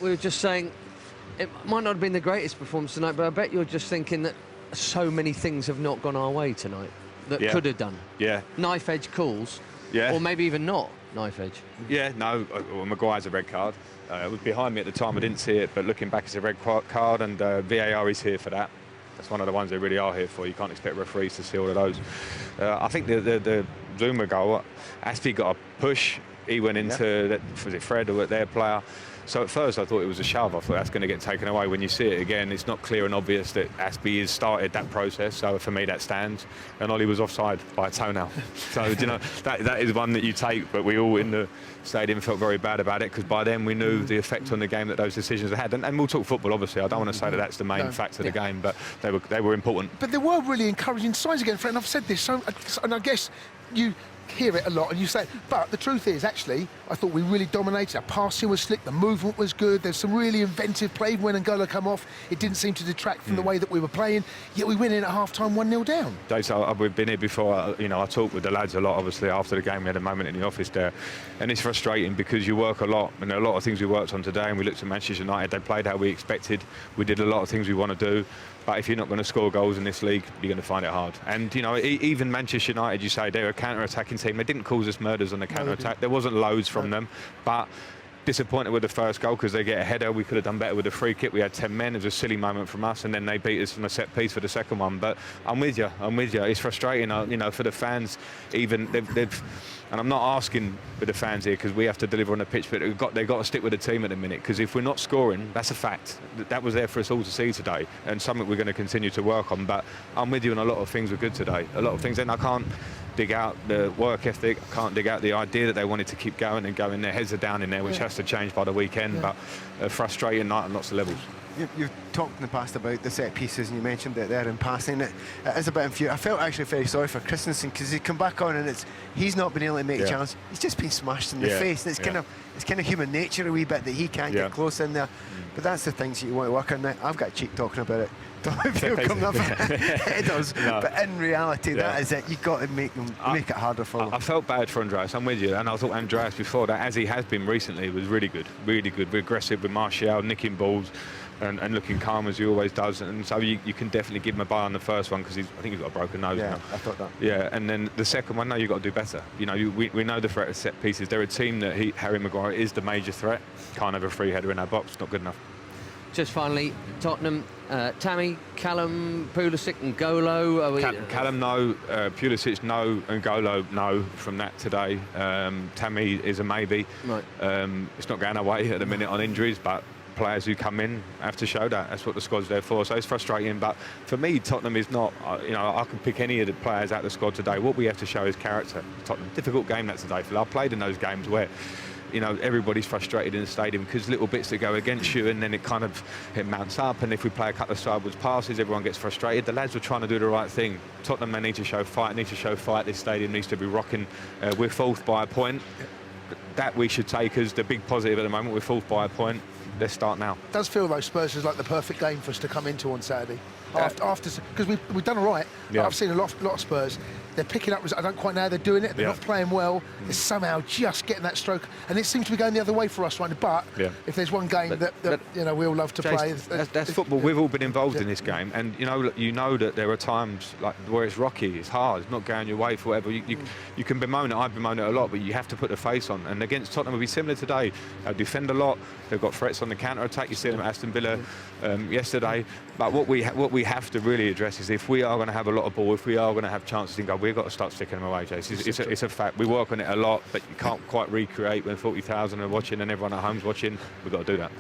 We were just saying, it might not have been the greatest performance tonight, but I bet you're just thinking that so many things have not gone our way tonight that could have done. Yeah. Knife edge calls. Yeah. Or maybe even not knife edge. Yeah, no, well, Maguire's a red card. It was behind me at the time, I didn't see it, but looking back, it's a red card, and VAR is here for that. That's one of the ones they really are here for. You can't expect referees to see all of those. I think the Zuma goal, Aspie got a push. He went into, was it Fred or their player? So at first I thought it was a shove. I thought that's going to get taken away. When you see it again, it's not clear and obvious that Aspie has started that process. So for me, that stands. And Ollie was offside by a toenail. So you know that is one that you take. But we all in the stadium felt very bad about it, because by then we knew the effect on the game that those decisions had. And we'll talk football, obviously. I don't want to say that that's the main fact of the game, but they were important. But there were really encouraging signs again, Fred. And I've said this, and I guess you hear it a lot and you say, but the truth is, actually, I thought we really dominated. Our passing was slick, the movement was good, there's some really inventive play. When N'Golo come off, it didn't seem to detract from the way that we were playing, yet we went in at half-time 1-0 down. Dave, so we've been here before. You know, I talked with the lads a lot, obviously, after the game. We had a moment in the office there, and it's frustrating because you work a lot, and there are a lot of things we worked on today, and we looked at Manchester United. They played how we expected. We did a lot of things we want to do. But if you're not going to score goals in this league, you're going to find it hard. And, you know, even Manchester United, you say they're a counter-attacking team. They didn't cause us murders on the counter-attack. There wasn't loads from them. But disappointed with the first goal because they get a header. We could have done better with the free kick. We had 10 men. It was a silly moment from us. And then they beat us from a set piece for the second one. But I'm with you. It's frustrating, you know, for the fans. Even they've and I'm not asking for the fans here because we have to deliver on the pitch, but they've got to stick with the team at the minute, because if we're not scoring, that's a fact. That was there for us all to see today, and something we're going to continue to work on. But I'm with you on a lot of things were good today. A lot of things, and I can't dig out the work ethic. I can't dig out the idea that they wanted to keep going and going. Their heads are down in there, which has to change by the weekend. But a frustrating night on lots of levels. You've talked in the past about the set pieces, and you mentioned it there in passing. It is a bit infuriating. I felt actually very sorry for Christensen, because he's come back on and he's not been able to make a chance. He's just been smashed in the face, and it's kind of human nature a wee bit that he can't get close in there. But that's the things that you want to work on. Now, I've got cheek talking about it. It does, no. But in reality, that is it. You've got to make it harder for them. I felt bad for Andreas, I'm with you, and I thought Andreas before that, as he has been recently, was really good, really good. We're aggressive with Martial, nicking balls, and looking calm as he always does. And so you can definitely give him a buy on the first one, because I think he's got a broken nose now. I thought that. Yeah, and then the second one, no, you've got to do better. You know, we know the threat of set pieces. They're a team that Harry Maguire is the major threat. Can't have a free header in our box, not good enough. Just finally, Tottenham, Tammy, Callum, Pulisic and Golo. Callum no, Pulisic no, and Golo no from that today. Tammy is a maybe. Right. It's not going away at the minute on injuries, but players who come in have to show that. That's what the squad's there for. So it's frustrating, but for me, Tottenham is not, you know, I can pick any of the players out of the squad today. What we have to show is character. Tottenham, difficult game that today, Phil. I've played in those games where, you know, everybody's frustrated in the stadium because little bits that go against you, and then it mounts up, and if we play a couple of sideways passes, everyone gets frustrated. The lads were trying to do the right thing. Tottenham, they need to show fight, This stadium needs to be rocking. We're fourth by a point. That we should take as the big positive at the moment. We're fourth by a point. Let's start now. It does feel, though, Spurs is like the perfect game for us to come into on Saturday. After, because we've done all right. I've seen a lot of Spurs. They're picking up. I don't quite know how they're doing it. They're not playing well. They're somehow just getting that stroke, and it seems to be going the other way for us right now. But if there's one game that you know we all love to play, that's football. We've all been involved in this game, and you know that there are times like where it's rocky, it's hard, it's not going your way for whatever. You can bemoan it. I bemoan it a lot, but you have to put the face on. And against Tottenham, will be similar today. They'll defend a lot. They've got threats on the counter attack. You see them at Aston Villa yesterday. But what we have to really address is, if we are going to have a lot of ball, if we are going to have chances in goal, we've got to start sticking them away, Jace. It's a fact. We work on it a lot, but you can't quite recreate when 40,000 are watching and everyone at home's watching. We've got to do that.